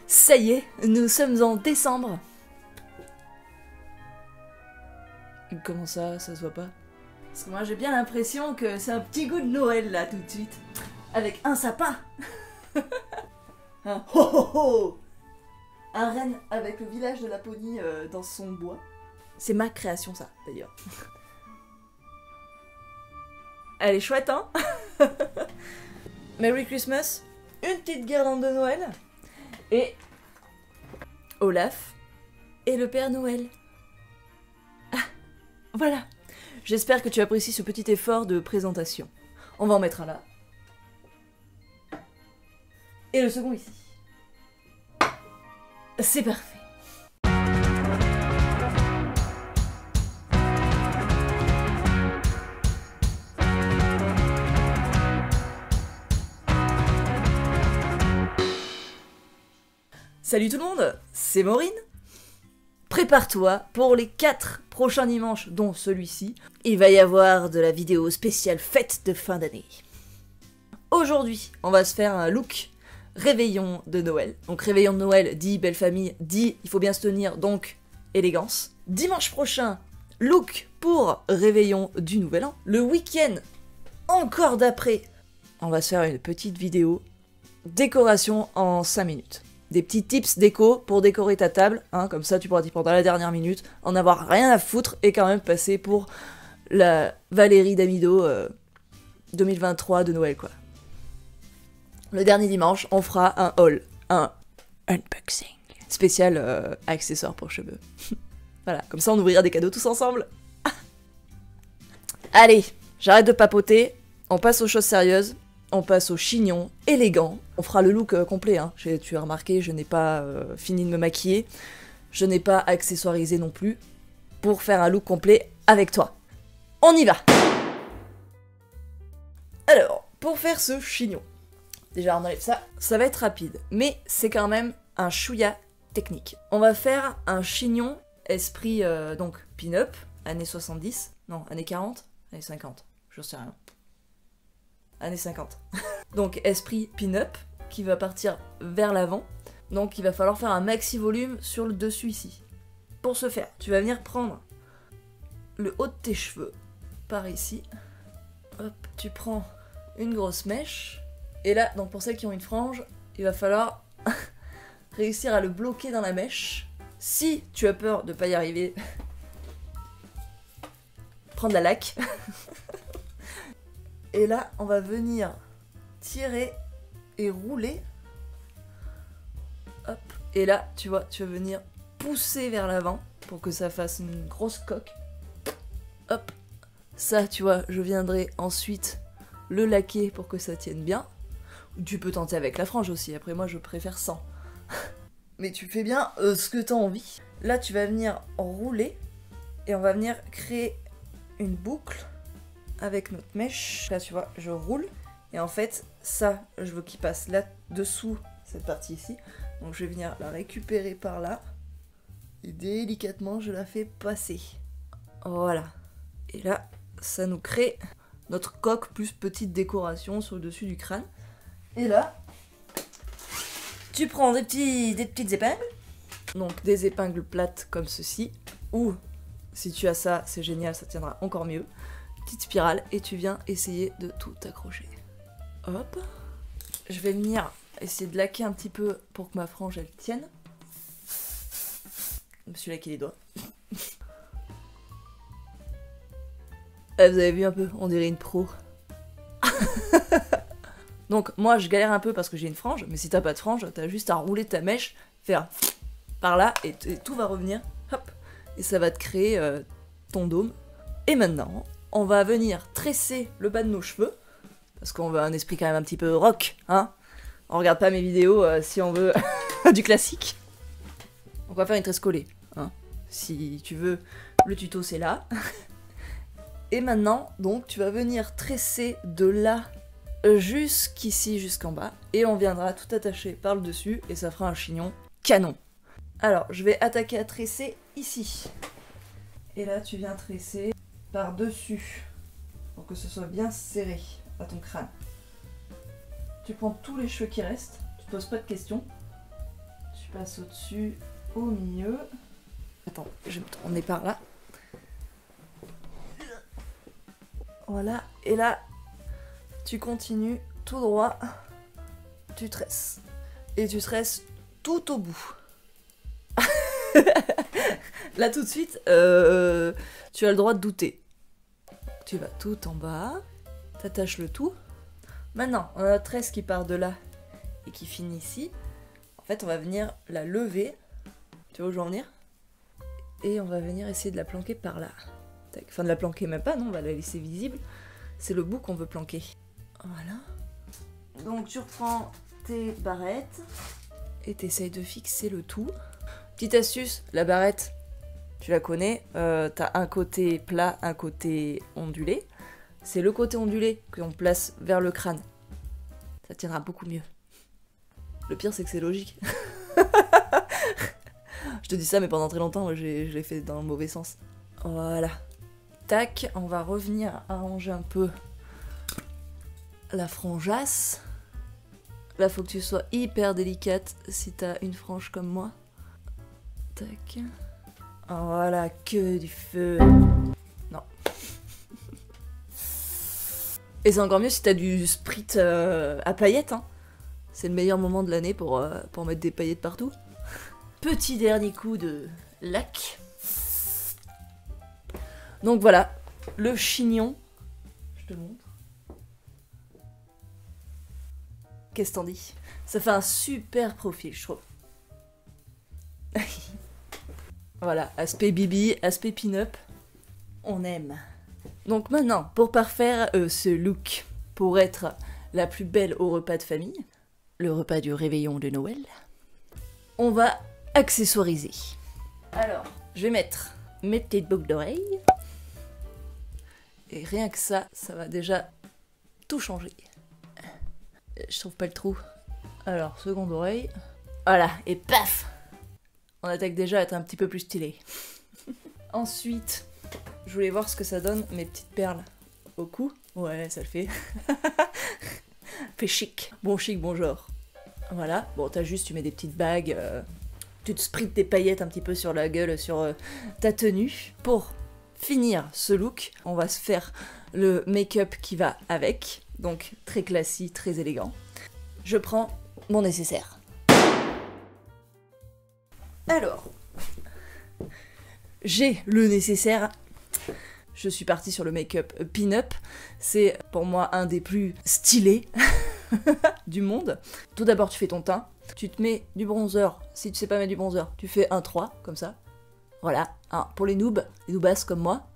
Ça y est, nous sommes en décembre. Comment ça se voit pas? Parce que moi j'ai bien l'impression que c'est un petit goût de Noël là tout de suite. Avec un sapin. Un ho ho ho. Un renne avec le village de Laponie dans son bois. C'est ma création ça d'ailleurs. Elle est chouette hein. Merry Christmas. Une petite guirlande de Noël. Et Olaf et le Père Noël. Ah, voilà. J'espère que tu apprécies ce petit effort de présentation. On va en mettre un là. Et le second ici. C'est parfait. Salut tout le monde, c'est Maureen. Prépare-toi pour les 4 prochains dimanches, dont celui-ci. Il va y avoir de la vidéo spéciale fête de fin d'année. Aujourd'hui, on va se faire un look réveillon de Noël. Donc réveillon de Noël dit belle famille, dit il faut bien se tenir, donc élégance. Dimanche prochain, look pour réveillon du Nouvel An. Le week-end, encore d'après, on va se faire une petite vidéo décoration en 5 minutes. Des petits tips déco pour décorer ta table, hein, comme ça tu pourras t'y prendre à la dernière minute, en avoir rien à foutre et quand même passer pour la Valérie Damido 2023 de Noël quoi. Le dernier dimanche, on fera un haul, un unboxing spécial accessoires pour cheveux. Voilà, comme ça on ouvrira des cadeaux tous ensemble. Allez, j'arrête de papoter, on passe aux choses sérieuses. On passe au chignon élégant. On fera le look complet. Hein. Tu as remarqué, je n'ai pas fini de me maquiller. Je n'ai pas accessoirisé non plus pour faire un look complet avec toi. On y va. Alors, pour faire ce chignon, déjà on enlève ça. Ça va être rapide, mais c'est quand même un chouïa technique. On va faire un chignon esprit donc pin-up, années 70, non, années 40, années 50, je sais rien. Années 50. Donc esprit pin-up qui va partir vers l'avant. Donc il va falloir faire un maxi volume sur le dessus ici. Pour ce faire, tu vas venir prendre le haut de tes cheveux par ici. Hop, tu prends une grosse mèche. Et là, donc pour celles qui ont une frange, il va falloir réussir à le bloquer dans la mèche. Si tu as peur de pas y arriver, prends de la laque. Et là, on va venir tirer et rouler. Hop. Et là, tu vois, tu vas venir pousser vers l'avant pour que ça fasse une grosse coque. Hop. Ça, tu vois, je viendrai ensuite le laquer pour que ça tienne bien. Tu peux tenter avec la frange aussi. Après, moi, je préfère sans. Mais tu fais bien ce que tu as envie. Là, tu vas venir rouler et on va venir créer une boucle avec notre mèche. Là tu vois, je roule et en fait ça je veux qu'il passe là dessous cette partie ici, donc je vais venir la récupérer par là et délicatement je la fais passer, voilà, et là ça nous crée notre coque plus petite décoration sur le dessus du crâne. Et là tu prends des petites épingles, donc des épingles plates comme ceci, ou si tu as ça c'est génial, ça tiendra encore mieux. Petite spirale et tu viens essayer de tout accrocher. Hop. Je vais venir essayer de laquer un petit peu pour que ma frange elle tienne. Je me suis laqué les doigts. Ah, vous avez vu un peu, on dirait une pro. Donc moi je galère un peu parce que j'ai une frange, mais si t'as pas de frange, t'as juste à rouler ta mèche, faire par là et tout va revenir. Hop. Et ça va te créer ton dôme. Et maintenant, on va venir tresser le bas de nos cheveux, parce qu'on veut un esprit quand même un petit peu rock, hein. On regarde pas mes vidéos si on veut du classique. On va faire une tresse collée, hein. Si tu veux, le tuto c'est là. Et maintenant, donc, tu vas venir tresser de là jusqu'ici, jusqu'en bas, et on viendra tout attacher par le dessus, et ça fera un chignon canon. Alors, je vais attaquer à tresser ici. Et là, tu viens tresser par-dessus, pour que ce soit bien serré à ton crâne. Tu prends tous les cheveux qui restent, tu te poses pas de questions, passe au-dessus, au milieu. Attends, je vais me tourner par là. Voilà, et là, tu continues tout droit, tu tresses. Et tu tresses tout au bout. Là tout de suite, tu as le droit de douter. Tu vas tout en bas, t'attaches le tout. Maintenant, on a la tresse qui part de là et qui finit ici. En fait, on va venir la lever. Tu vois où je veux en venir? Et on va venir essayer de la planquer par là. Enfin, de la planquer même pas, non, on va la laisser visible. C'est le bout qu'on veut planquer. Voilà. Donc tu reprends tes barrettes et t'essayes de fixer le tout. Petite astuce, la barrette, tu la connais, t'as un côté plat, un côté ondulé. C'est le côté ondulé qu'on place vers le crâne. Ça tiendra beaucoup mieux. Le pire, c'est que c'est logique. Je te dis ça, mais pendant très longtemps, je l'ai fait dans le mauvais sens. Voilà. Tac, on va revenir arranger un peu la frangeasse. Là, faut que tu sois hyper délicate si t'as une frange comme moi. Tac. Voilà, que du feu. Non. Et c'est encore mieux si t'as du sprit à paillettes. Hein. C'est le meilleur moment de l'année pour mettre des paillettes partout. Petit dernier coup de lac. Donc voilà, le chignon. Je te montre. Qu'est-ce que t'en dis? Ça fait un super profil, je trouve. Voilà, aspect bibi, aspect pin-up. On aime. Donc maintenant, pour parfaire ce look, pour être la plus belle au repas de famille, le repas du réveillon de Noël, on va accessoiriser. Alors, je vais mettre mes petites boucles d'oreilles. Et rien que ça, ça va déjà tout changer. Je trouve pas le trou. Alors, seconde oreille. Voilà, et paf! On attaque déjà à être un petit peu plus stylé. Ensuite, je voulais voir ce que ça donne, mes petites perles au cou. Ouais, ça le fait. Fait chic. Bon chic, bon genre. Voilà. Bon, t'as juste, tu mets des petites bagues. Tu te sprites des paillettes un petit peu sur la gueule, sur ta tenue. Pour finir ce look, on va se faire le make-up qui va avec. Donc, très classique, très élégant. Je prends mon nécessaire. Alors, j'ai le nécessaire. Je suis partie sur le make-up pin-up. C'est pour moi un des plus stylés du monde. Tout d'abord, tu fais ton teint. Tu te mets du bronzer. Si tu sais pas mettre du bronzer, tu fais un 3, comme ça. Voilà. Hein, pour les noobs, les noobasses comme moi.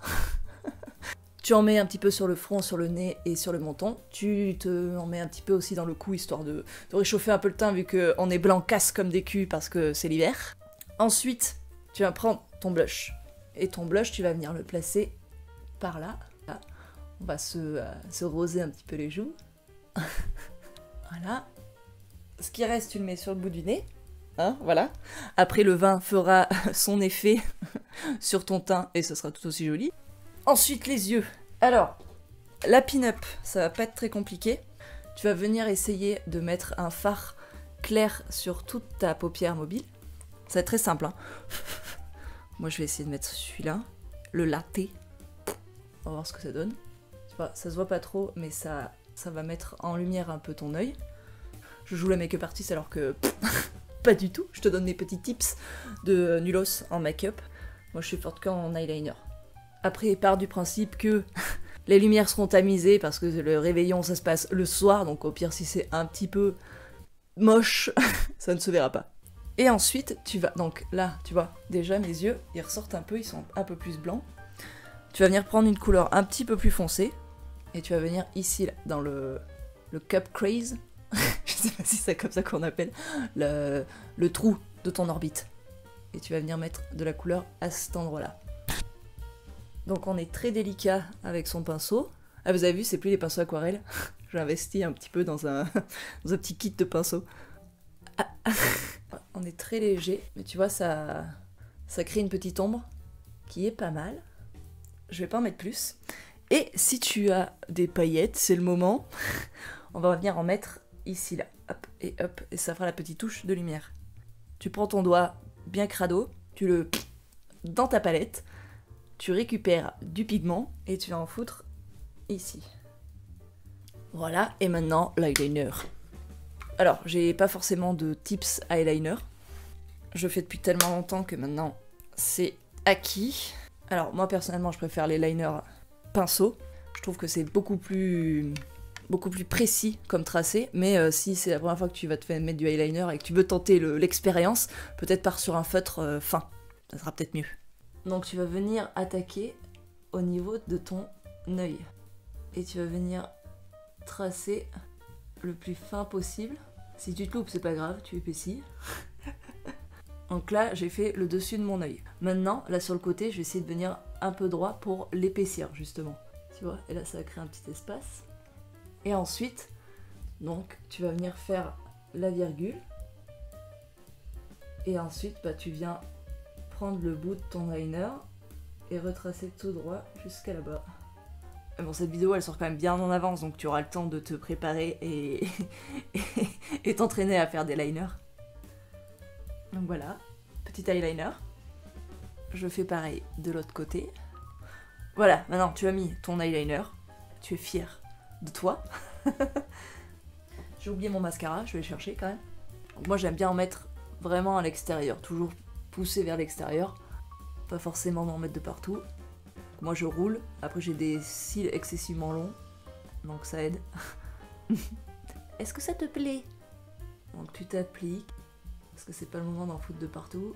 Tu en mets un petit peu sur le front, sur le nez et sur le menton. Tu en mets un petit peu aussi dans le cou, histoire de réchauffer un peu le teint, vu qu'on est blanc casse comme des culs parce que c'est l'hiver. Ensuite, tu vas prendre ton blush. Et ton blush, tu vas venir le placer par là. Là. On va se roser un petit peu les joues. Voilà. Ce qui reste, tu le mets sur le bout du nez. Hein, voilà. Après, le vin fera son effet sur ton teint et ce sera tout aussi joli. Ensuite, les yeux. Alors, la pin-up, ça va pas être très compliqué. Tu vas venir essayer de mettre un fard clair sur toute ta paupière mobile. Ça va être très simple. Hein. Moi, je vais essayer de mettre celui-là. Le latte. On va voir ce que ça donne. Tu vois, ça se voit pas trop, mais ça va mettre en lumière un peu ton œil. Je joue la make-up artiste alors que... pas du tout. Je te donne mes petits tips de nulos en make-up. Moi, je suis forte qu'en eyeliner. Après, part du principe que les lumières seront tamisées parce que le réveillon, ça se passe le soir. Donc au pire, si c'est un petit peu moche, ça ne se verra pas. Et ensuite, tu vas... Donc là, tu vois, déjà, mes yeux, ils ressortent un peu, ils sont un peu plus blancs. Tu vas venir prendre une couleur un petit peu plus foncée. Et tu vas venir ici, là, dans le cup craze. Je sais pas si c'est comme ça qu'on appelle. Le trou de ton orbite. Et tu vas venir mettre de la couleur à cet endroit-là. Donc on est très délicat avec son pinceau. Ah, vous avez vu, c'est plus les pinceaux aquarelles. J'ai investi un petit peu dans un petit kit de pinceaux. Ah. On est très léger, mais tu vois, ça crée une petite ombre qui est pas mal. Je vais pas en mettre plus. Et si tu as des paillettes, c'est le moment. On va venir en mettre ici, là. Hop, et ça fera la petite touche de lumière. Tu prends ton doigt bien crado, tu le dans ta palette, tu récupères du pigment et tu vas en foutre ici. Voilà, et maintenant l'eyeliner. Alors, j'ai pas forcément de tips eyeliner. Je fais depuis tellement longtemps que maintenant c'est acquis. Alors moi personnellement je préfère les liners pinceau. Je trouve que c'est beaucoup plus précis comme tracé, mais si c'est la première fois que tu vas te faire mettre du eyeliner et que tu veux tenter l'expérience, peut-être pars sur un feutre fin, ça sera peut-être mieux. Donc tu vas venir attaquer au niveau de ton œil. Et tu vas venir tracer le plus fin possible. Si tu te loupes, c'est pas grave, tu épaissis. Donc là, j'ai fait le dessus de mon œil. Maintenant, là sur le côté, je vais essayer de venir un peu droit pour l'épaissir, justement. Tu vois, et là, ça va créer un petit espace. Et ensuite, donc, tu vas venir faire la virgule. Et ensuite, bah, tu viens prendre le bout de ton liner et retracer tout droit jusqu'à là-bas. Bon, cette vidéo, elle sort quand même bien en avance, donc tu auras le temps de te préparer et t'entraîner à faire des liners. Donc voilà, petit eyeliner. Je fais pareil de l'autre côté. Voilà, maintenant tu as mis ton eyeliner. Tu es fier de toi. J'ai oublié mon mascara, je vais le chercher quand même. Donc moi j'aime bien en mettre vraiment à l'extérieur, toujours pousser vers l'extérieur. Pas forcément en mettre de partout. Moi je roule, après j'ai des cils excessivement longs, donc ça aide. Est-ce que ça te plaît? Donc tu t'appliques, parce que c'est pas le moment d'en foutre de partout,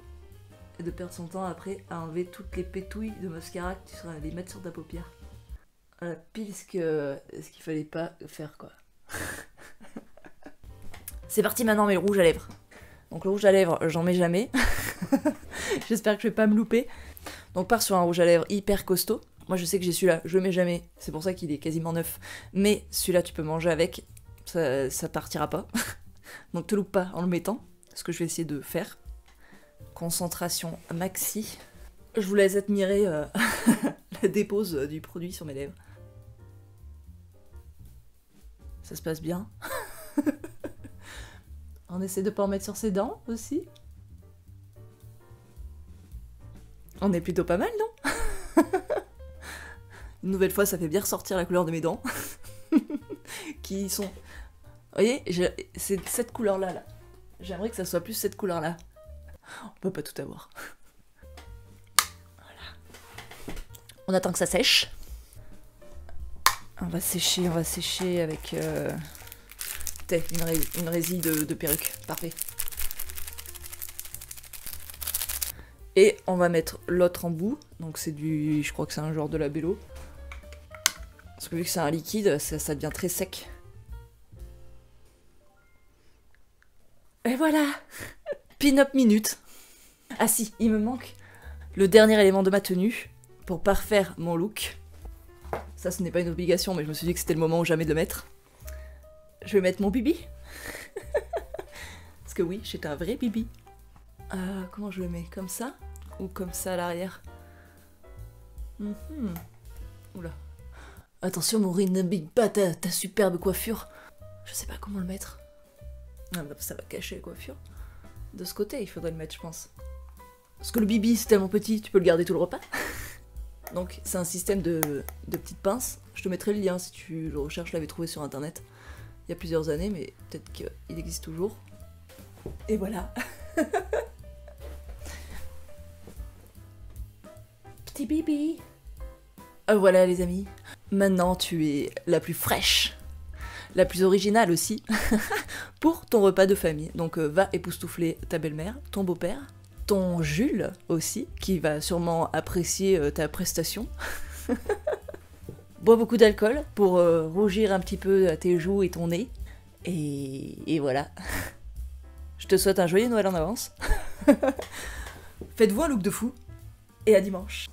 et de perdre son temps après à enlever toutes les pétouilles de mascara que tu seras allé mettre sur ta paupière. Voilà, pile ce qu'il fallait pas faire quoi. C'est parti maintenant, mais le rouge à lèvres. Donc le rouge à lèvres, j'en mets jamais. J'espère que je vais pas me louper. Donc pars sur un rouge à lèvres hyper costaud. Moi je sais que j'ai celui-là, je le mets jamais, c'est pour ça qu'il est quasiment neuf. Mais celui-là tu peux manger avec, ça partira pas. Donc te loupe pas en le mettant, ce que je vais essayer de faire. Concentration maxi. Je vous laisse admirer la dépose du produit sur mes lèvres. Ça se passe bien. On essaie de pas en mettre sur ses dents aussi. On est plutôt pas mal, non? Une nouvelle fois, ça fait bien ressortir la couleur de mes dents. Qui sont... Vous voyez, c'est cette couleur-là, là. J'aimerais que ça soit plus cette couleur-là. On peut pas tout avoir. Voilà. On attend que ça sèche. On va sécher avec une résille de perruque. Parfait. Et on va mettre l'autre en bout. Donc c'est du... Je crois que c'est un genre de labello. Parce que vu que c'est un liquide, ça devient très sec. Et voilà. Pin-up minute. Ah si, il me manque le dernier élément de ma tenue pour parfaire mon look. Ça, ce n'est pas une obligation, mais je me suis dit que c'était le moment ou jamais de le mettre. Je vais mettre mon bibi. Parce que oui, j'étais un vrai bibi. Comment je le mets? Comme ça? Ou comme ça à l'arrière? Oula. Attention Maureen, big bat, ta superbe coiffure. Je sais pas comment le mettre. Ah, bah, ça va cacher la coiffure. De ce côté, il faudrait le mettre, je pense. Parce que le bibi, c'est tellement petit, tu peux le garder tout le repas. Donc, c'est un système de petites pinces. Je te mettrai le lien si tu le recherches, je l'avais trouvé sur internet. Il y a plusieurs années, mais peut-être qu'il existe toujours. Et voilà. Petit bibi. Voilà les amis. Maintenant, tu es la plus fraîche. La plus originale aussi. Pour ton repas de famille. Donc va époustoufler ta belle-mère, ton beau-père, ton Jules aussi, qui va sûrement apprécier ta prestation. Bois beaucoup d'alcool pour rougir un petit peu tes joues et ton nez. Et voilà. Je te souhaite un joyeux Noël en avance. Faites-vous un look de fou. Et à dimanche.